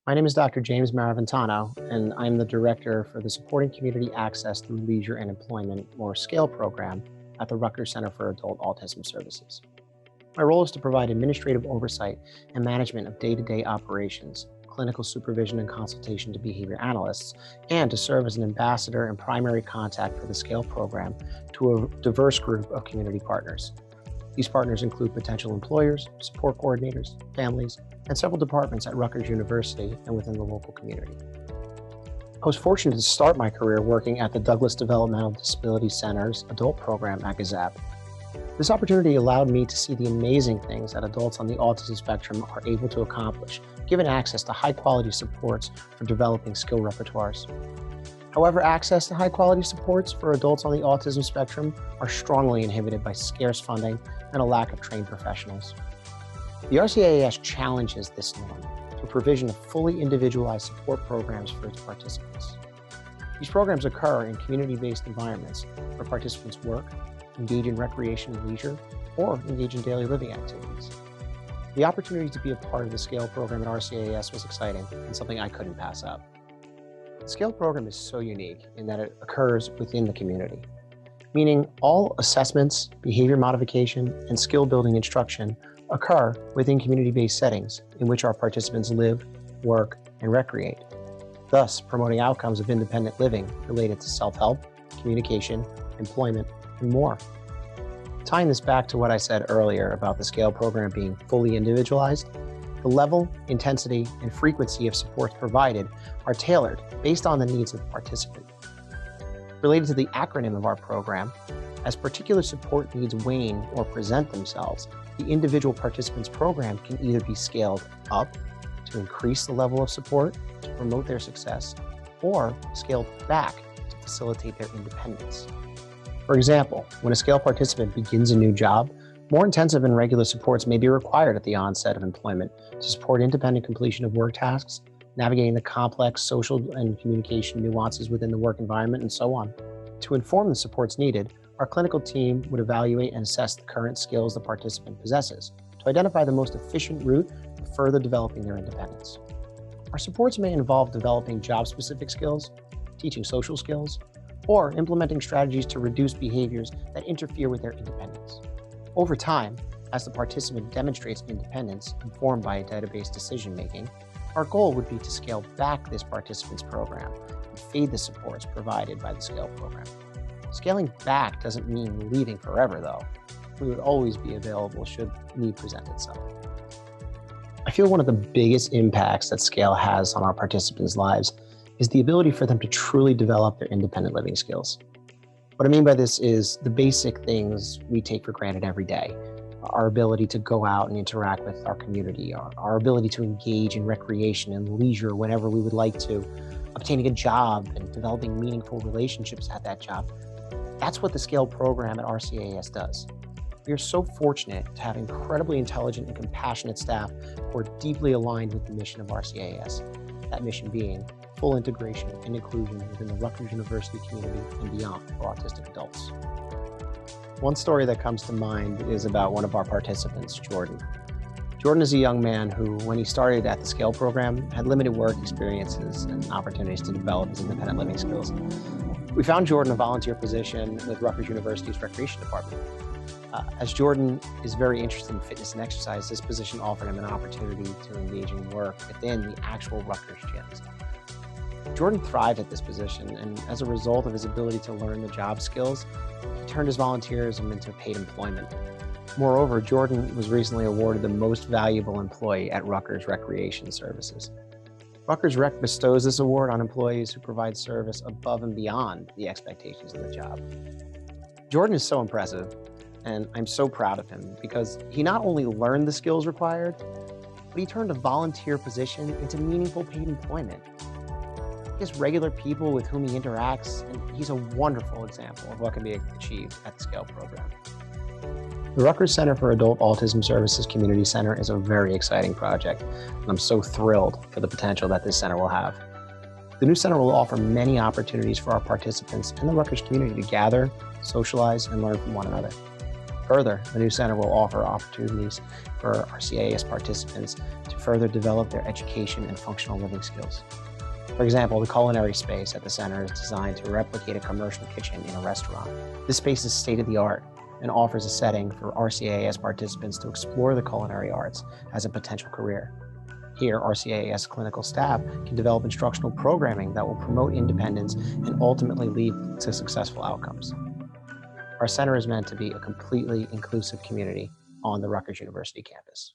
My name is Dr. James Maraventano, and I'm the Director for the Supporting Community Access Through Leisure and Employment, or SCALE program at the Rutgers Center for Adult Autism Services. My role is to provide administrative oversight and management of day-to-day operations, clinical supervision and consultation to behavior analysts, and to serve as an ambassador and primary contact for the SCALE program to a diverse group of community partners. These partners include potential employers, support coordinators, families, and several departments at Rutgers University and within the local community. I was fortunate to start my career working at the Douglas Developmental Disability Center's adult program at GAZAP. This opportunity allowed me to see the amazing things that adults on the autism spectrum are able to accomplish, given access to high-quality supports for developing skill repertoires. However, access to high-quality supports for adults on the autism spectrum are strongly inhibited by scarce funding and a lack of trained professionals. The RCAAS challenges this norm through provision of fully individualized support programs for its participants. These programs occur in community-based environments where participants work, engage in recreation and leisure, or engage in daily living activities. The opportunity to be a part of the SCALE program at RCAAS was exciting and something I couldn't pass up. The SCALE program is so unique in that it occurs within the community, meaning all assessments, behavior modification, and skill building instruction occur within community-based settings in which our participants live, work, and recreate, thus promoting outcomes of independent living related to self-help, communication, employment, and more. Tying this back to what I said earlier about the SCALE program being fully individualized, the level, intensity, and frequency of supports provided are tailored based on the needs of the participant. Related to the acronym of our program, as particular support needs wane or present themselves, the individual participant's program can either be scaled up to increase the level of support to promote their success, or scaled back to facilitate their independence. For example, when a SCALE participant begins a new job, more intensive and regular supports may be required at the onset of employment to support independent completion of work tasks, navigating the complex social and communication nuances within the work environment, and so on. To inform the supports needed, our clinical team would evaluate and assess the current skills the participant possesses to identify the most efficient route for further developing their independence. Our supports may involve developing job-specific skills, teaching social skills, or implementing strategies to reduce behaviors that interfere with their independence. Over time, as the participant demonstrates independence informed by database decision-making, our goal would be to scale back this participant's program and fade the supports provided by the SCALE program. Scaling back doesn't mean leaving forever, though. We would always be available should need present itself. I feel one of the biggest impacts that SCALE has on our participants' lives is the ability for them to truly develop their independent living skills. What I mean by this is the basic things we take for granted every day. Our ability to go out and interact with our community, our ability to engage in recreation and leisure whenever we would like to, obtaining a job and developing meaningful relationships at that job. That's what the SCALE program at RCAAS does. We are so fortunate to have incredibly intelligent and compassionate staff who are deeply aligned with the mission of RCAAS, that mission being full integration and inclusion within the Rutgers University community and beyond for autistic adults. One story that comes to mind is about one of our participants, Jordan. Jordan is a young man who, when he started at the SCALE program, had limited work experiences and opportunities to develop his independent living skills. We found Jordan a volunteer position with Rutgers University's recreation department. As Jordan is very interested in fitness and exercise, this position offered him an opportunity to engage in work within the actual Rutgers gyms. Jordan thrived at this position, and as a result of his ability to learn the job skills, he turned his volunteerism into paid employment. Moreover, Jordan was recently awarded the most valuable employee at Rutgers Recreation Services. Rutgers Rec bestows this award on employees who provide service above and beyond the expectations of the job. Jordan is so impressive, and I'm so proud of him because he not only learned the skills required, but he turned a volunteer position into meaningful paid employment. He has regular people with whom he interacts, and he's a wonderful example of what can be achieved at the SCALE program. The Rutgers Center for Adult Autism Services Community Center is a very exciting project, and I'm so thrilled for the potential that this center will have. The new center will offer many opportunities for our participants and the Rutgers community to gather, socialize, and learn from one another. Further, the new center will offer opportunities for RCAAS participants to further develop their education and functional living skills. For example, the culinary space at the center is designed to replicate a commercial kitchen in a restaurant. This space is state-of-the-art and offers a setting for RCAAS participants to explore the culinary arts as a potential career. Here, RCAAS clinical staff can develop instructional programming that will promote independence and ultimately lead to successful outcomes. Our center is meant to be a completely inclusive community on the Rutgers University campus.